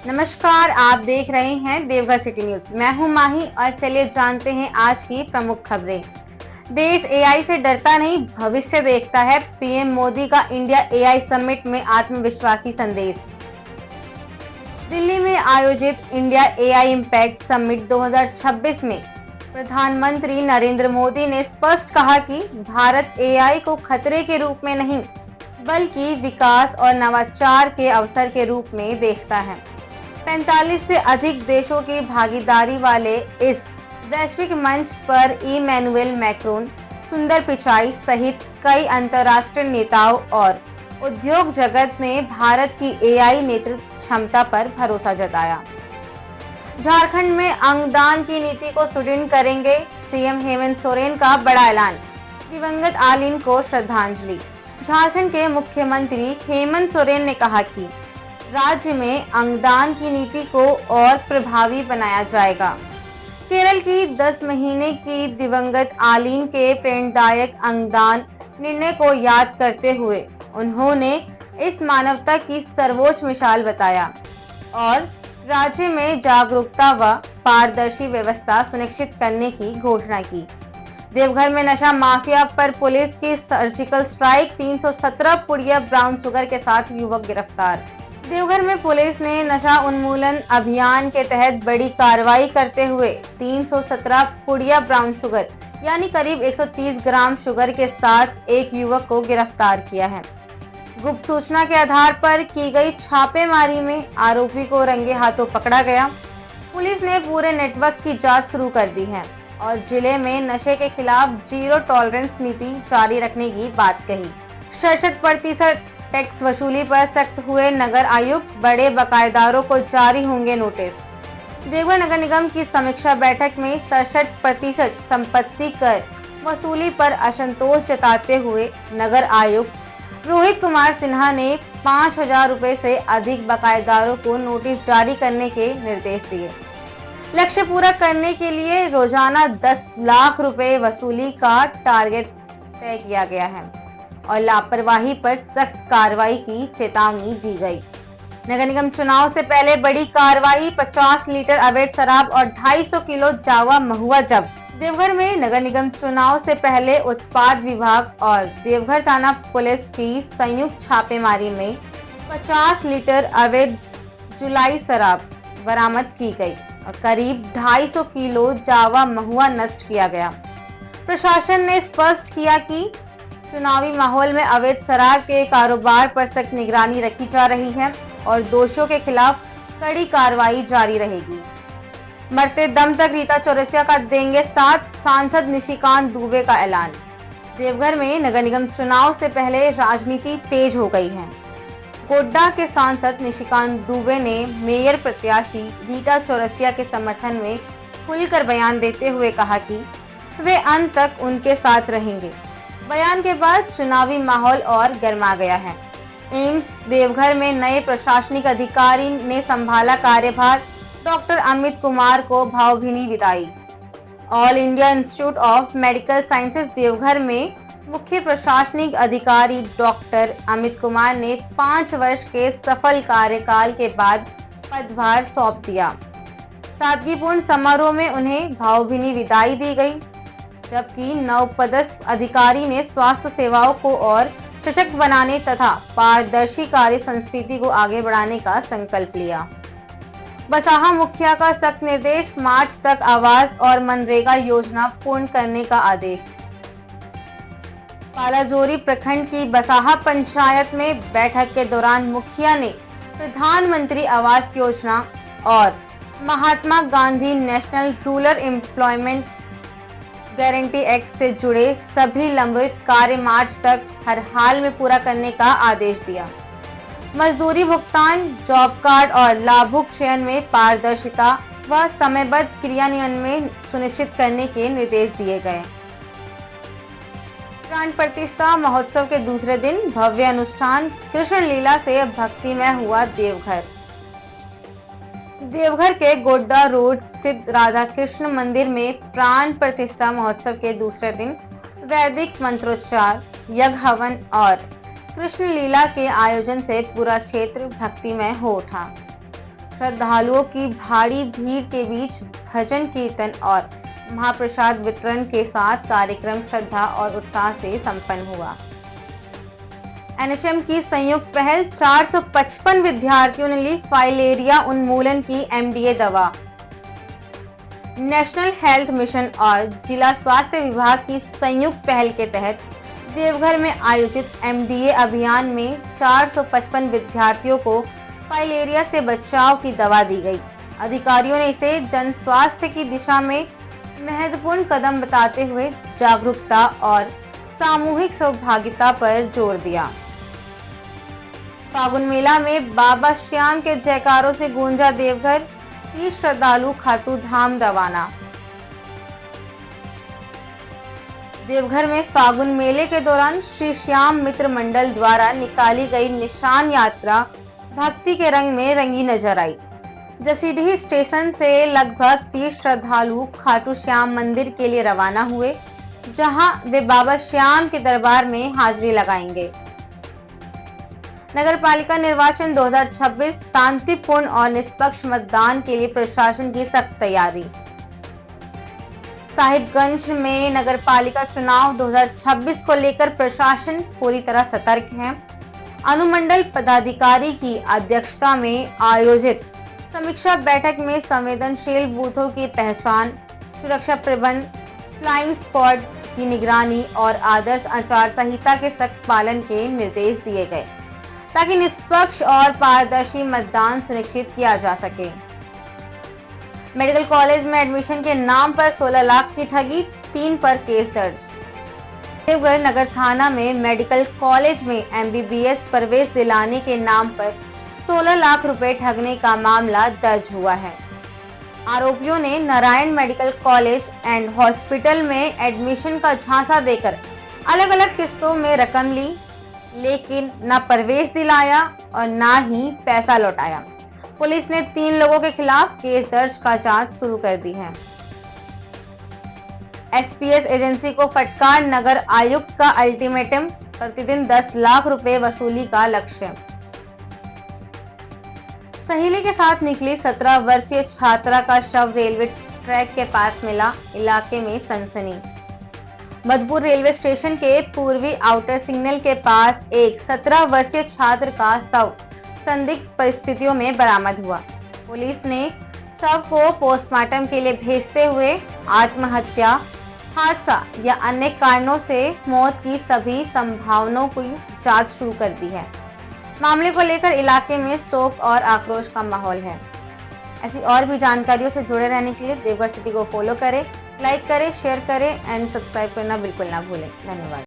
नमस्कार, आप देख रहे हैं देवघर सिटी न्यूज। मैं हूं माही और चलिए जानते हैं आज की प्रमुख खबरें। देश एआई से डरता नहीं, भविष्य देखता है। पीएम मोदी का इंडिया एआई समिट में आत्मविश्वासी संदेश। दिल्ली में आयोजित इंडिया एआई इम्पैक्ट समिट 2026 में प्रधानमंत्री नरेंद्र मोदी ने स्पष्ट कहा कि भारत एआई को खतरे के रूप में नहीं बल्कि विकास और नवाचार के अवसर के रूप में देखता है। 45 से अधिक देशों की भागीदारी वाले इस वैश्विक मंच पर इमैनुएल मैक्रोन, सुंदर पिचाई सहित कई अंतर्राष्ट्रीय नेताओं और उद्योग जगत ने भारत की एआई नेतृत्व क्षमता पर भरोसा जताया। झारखंड में अंगदान की नीति को सुदृढ़ करेंगे, सीएम हेमंत सोरेन का बड़ा ऐलान। दिवंगत आलिन को श्रद्धांजलि। झारखंड के मुख्यमंत्री हेमंत सोरेन ने कहा कि राज्य में अंगदान की नीति को और प्रभावी बनाया जाएगा। केरल की 10 महीने की दिवंगत आलिन के प्रेरणादायक अंगदान निर्णय को याद करते हुए उन्होंने इस मानवता की सर्वोच्च मिसाल बताया और राज्य में जागरूकता व पारदर्शी व्यवस्था सुनिश्चित करने की घोषणा की। देवघर में नशा माफिया पर पुलिस की सर्जिकल स्ट्राइक, 317 पुड़िया ब्राउन शुगर के साथ युवक गिरफ्तार। देवघर में पुलिस ने नशा उन्मूलन अभियान के तहत बड़ी कार्रवाई करते हुए 317 पुड़िया ब्राउन शुगर यानी करीब 130 ग्राम शुगर के साथ एक युवक को गिरफ्तार किया है। गुप्त सूचना के आधार पर की गई छापेमारी में आरोपी को रंगे हाथों पकड़ा गया। पुलिस ने पूरे नेटवर्क की जांच शुरू कर दी है और जिले में नशे के खिलाफ जीरो टॉलरेंस नीति जारी रखने की बात कही। 66% टैक्स वसूली पर सख्त हुए नगर आयुक्त, बड़े बकायेदारों को जारी होंगे नोटिस। देवघर नगर निगम की समीक्षा बैठक में 67% संपत्ति कर वसूली पर असंतोष जताते हुए नगर आयुक्त रोहित कुमार सिन्हा ने 5,000 रुपए से अधिक बकायेदारों को नोटिस जारी करने के निर्देश दिए। लक्ष्य पूरा करने के लिए रोजाना 10 लाख रुपए वसूली का टारगेट तय किया गया है और लापरवाही पर सख्त कार्रवाई की चेतावनी दी गई। नगर निगम चुनाव से पहले बड़ी कार्रवाई, 50 लीटर अवैध शराब और 250 किलो जावा महुआ जब्त। देवघर में नगर निगम चुनाव से पहले उत्पाद विभाग और देवघर थाना पुलिस की संयुक्त छापेमारी में 50 लीटर अवैध जुलाई शराब बरामद की गई और करीब 250 किलो जावा महुआ नष्ट किया गया। प्रशासन ने स्पष्ट किया कि चुनावी माहौल में अवैध शराब के कारोबार पर सख्त निगरानी रखी जा रही है और दोषियों के खिलाफ कड़ी कार्रवाई जारी रहेगी। मरते दम तक रीता चौरसिया का देंगे साथ, सांसद निशिकांत दुबे का ऐलान। देवघर में नगर निगम चुनाव से पहले राजनीति तेज हो गई है। गोड्डा के सांसद निशिकांत दुबे ने मेयर प्रत्याशी रीता चौरसिया के समर्थन में खुलकर बयान देते हुए कहा कि वे अंत तक उनके साथ रहेंगे। बयान के बाद चुनावी माहौल और गर्मा गया है। एम्स देवघर में नए प्रशासनिक अधिकारी ने संभाला कार्यभार, डॉक्टर अमित कुमार को भावभीनी विदाई। All India institute of medical sciences Deoghar में मुख्य प्रशासनिक अधिकारी डॉक्टर अमित कुमार ने 5 वर्ष के सफल कार्यकाल के बाद पदभार सौंप दिया। सादगीपूर्ण समारोह में उन्हें भावभीनी विदाई दी गई, जबकि नवपदस्थ अधिकारी ने स्वास्थ्य सेवाओं को और सशक्त बनाने तथा पारदर्शी कार्य संस्कृति को आगे बढ़ाने का संकल्प लिया। बसाहा मुखिया का सख्त निर्देश, मार्च तक आवास और मनरेगा योजना पूर्ण करने का आदेश। पालाजोरी प्रखंड की बसाहा पंचायत में बैठक के दौरान मुखिया ने प्रधानमंत्री आवास योजना और Mahatma Gandhi National Rural Employment Guarantee Act से जुड़े सभी लंबित कार्य मार्च तक हर हाल में पूरा करने का आदेश दिया। मजदूरी भुगतान, जॉब कार्ड और लाभुक चयन में पारदर्शिता व समयबद्ध क्रियान्वयन में सुनिश्चित करने के निर्देश दिए गए। प्राण प्रतिष्ठा महोत्सव के दूसरे दिन भव्य अनुष्ठान, कृष्ण लीला से भक्तिमय हुआ देवघर। देवघर के गोड्डा रोड स्थित राधा कृष्ण मंदिर में प्राण प्रतिष्ठा महोत्सव के दूसरे दिन वैदिक मंत्रोच्चार, यज्ञ हवन और कृष्ण लीला के आयोजन से पूरा क्षेत्र भक्तिमय हो उठा। श्रद्धालुओं की भारी भीड़ के बीच भजन कीर्तन और महाप्रसाद वितरण के साथ कार्यक्रम श्रद्धा और उत्साह से संपन्न हुआ। एनएचएम की संयुक्त पहल 455 विद्यार्थियों ने ली फाइलेरिया उन्मूलन की एमडीए दवा। नेशनल हेल्थ मिशन और जिला स्वास्थ्य विभाग की संयुक्त पहल के तहत देवघर में आयोजित एमडीए अभियान में 455 विद्यार्थियों को फाइलेरिया से बचाव की दवा दी गई। अधिकारियों ने इसे जन स्वास्थ्य की दिशा में महत्वपूर्ण कदम बताते हुए जागरूकता और सामूहिक सहभागिता पर जोर दिया। फागुन मेला में बाबा श्याम के जयकारों से गूंजा देवघर, 30 श्रद्धालु खाटू धाम रवाना। देवघर में फागुन मेले के दौरान श्री श्याम मित्र मंडल द्वारा निकाली गई निशान यात्रा भक्ति के रंग में रंगी नजर आई। जसीडीह स्टेशन से लगभग 30 श्रद्धालु खाटू श्याम मंदिर के लिए रवाना हुए, जहां वे बाबा श्याम के दरबार में हाजिरी लगाएंगे। नगर पालिका निर्वाचन 2026 शांतिपूर्ण और निष्पक्ष मतदान के लिए प्रशासन की सख्त तैयारी। साहिबगंज में नगर पालिका चुनाव 2026 को लेकर प्रशासन पूरी तरह सतर्क है। अनुमंडल पदाधिकारी की अध्यक्षता में आयोजित समीक्षा बैठक में संवेदनशील बूथों की पहचान, सुरक्षा प्रबंध, फ्लाइंग स्क्वाड की निगरानी और आदर्श आचार संहिता के सख्त पालन के निर्देश दिए गए, ताकि निष्पक्ष और पारदर्शी मतदान सुनिश्चित किया जा सके। मेडिकल कॉलेज में एडमिशन के नाम पर 16 लाख की ठगी, 3 पर केस दर्ज। देवघर नगर थाना में मेडिकल कॉलेज में एमबीबीएस प्रवेश दिलाने के नाम पर 16 लाख रुपए ठगने का मामला दर्ज हुआ है। आरोपियों ने Narayan medical college and hospital में एडमिशन का झांसा देकर अलग अलग किस्तों में रकम ली, लेकिन न प्रवेश दिलाया और न ही पैसा लौटाया। पुलिस ने 3 लोगों के खिलाफ केस दर्ज का जांच शुरू कर दी है। एसपीएस एजेंसी को फटकार, नगर आयुक्त का अल्टीमेटम, प्रतिदिन 10 लाख रुपए वसूली का लक्ष्य। सहेली के साथ निकली 17 वर्षीय छात्रा का शव रेलवे ट्रैक के पास मिला, इलाके में सनसनी। मधुपुर रेलवे स्टेशन के पूर्वी आउटर सिग्नल के पास एक 17 वर्षीय छात्र का शव संदिग्ध परिस्थितियों में बरामद हुआ। पुलिस ने शव को पोस्टमार्टम के लिए भेजते हुए आत्महत्या, हादसा या अन्य कारणों से मौत की सभी संभावनाओं की जांच शुरू कर दी है। मामले को लेकर इलाके में शोक और आक्रोश का माहौल है। ऐसी और भी जानकारियों से जुड़े रहने के लिए देवघर सिटी को फॉलो करें, लाइक करें, शेयर करें एंड सब्सक्राइब करना बिल्कुल ना भूलें। धन्यवाद।